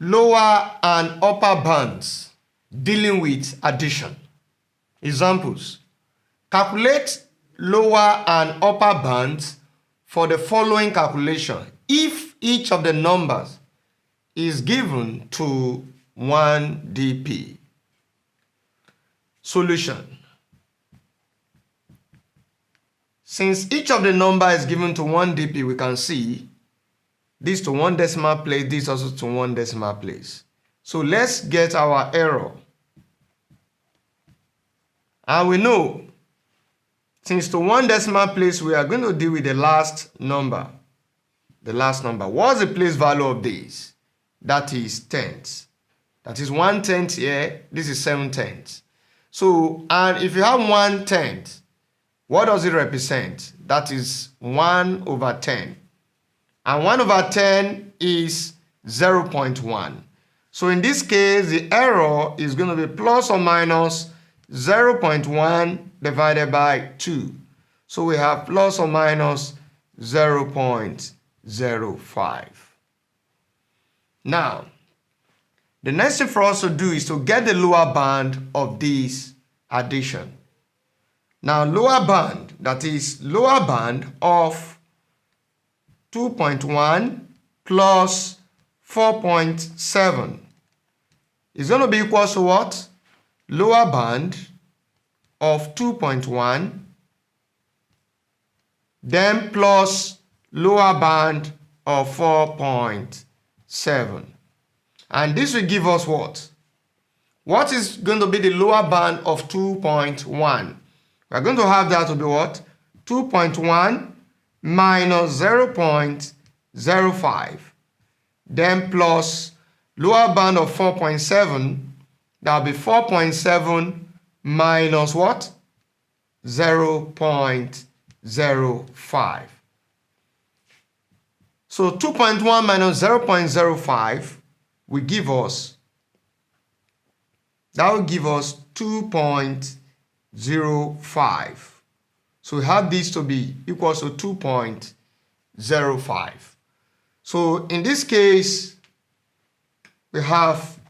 lower and upper bands dealing with addition. Examples. Calculate lower and upper bands for the following calculation if each of the numbers is given to 1 dp. Solution. Since each of the number is given to 1 dp, we can see this to 1 decimal place, this also to 1 decimal place. So let's get our error. And we know, since to 1 decimal place, we are going to deal with the last number. The last number. What's the place value of this? That is tenths. That is 1/10 here. This is 7/10. So, and if you have 1/10, what does it represent? That is 1/10. And 1/10 is 0.1. So in this case, the error is going to be plus or minus 0.1 divided by 2. So we have plus or minus 0.05. Now, the next thing for us to do is to get the lower band of this addition. Now, lower band, that is lower band of 2.1 plus 4.7 is going to be equal to what? Lower band of 2.1 then plus lower band of 4.7. And this will give us what? What is going to be the lower band of 2.1? We're going to have that to be what? 2.1 minus 0.05. Then plus lower band of 4.7. That will be 4.7 minus what? 0.05. So 2.1 minus 0.05 will give us, that will give us 2.05. So we have this to be equal to 2.05. So in this case, we have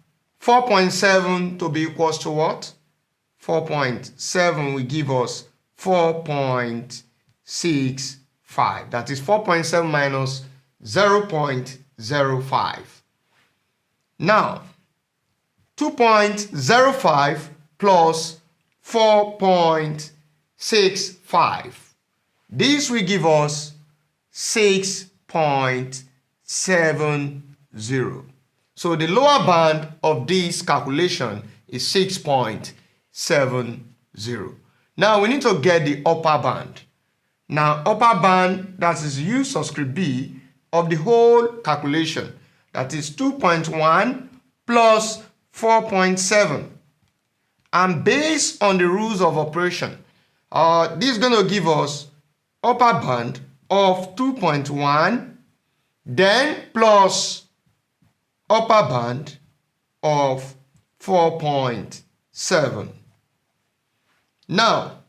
4.7 to be equals to what? 4.7 will give us 4.65. That is 4.7 minus 0.05. Now, 2.05 plus 4.65. This will give us 6.70. So the lower band of this calculation is 6.70. Now we need to get the upper band. Now upper band, that is U subscript B of the whole calculation. That is 2.1 plus 4.7. And based on the rules of operation, this is going to give us upper band of 2.1, then plus upper band of 4.7. Now,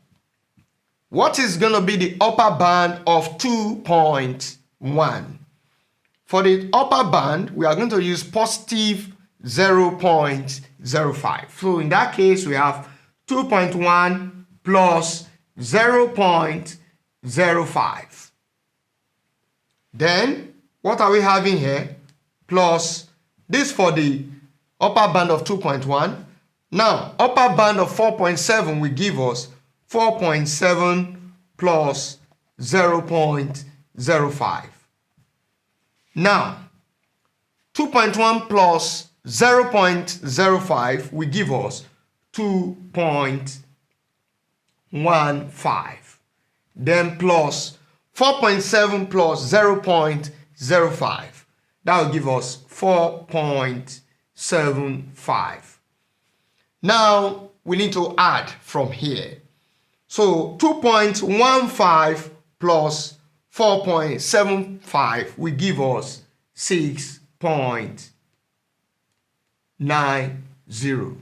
what is going to be the upper band of 2.1? For the upper band, we are going to use positive 0.05. So in that case, we have 2.1 plus 0.05. Then, what are we having here? Plus this for the upper band of 2.1. Now, upper band of 4.7 will give us 4.7 plus 0.05. Now, 2.1 plus 0.05 will give us 2.15. Then plus 4.7 plus 0.05. That will give us 4.75. Now, we need to add from here. So, 2.15 plus 4.75 will give us 6.90.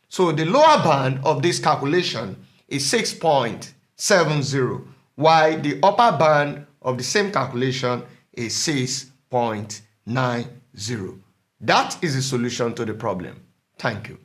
So, the lower band of this calculation is 6.70, while the upper band of the same calculation is 6.90. That is the solution to the problem. Thank you.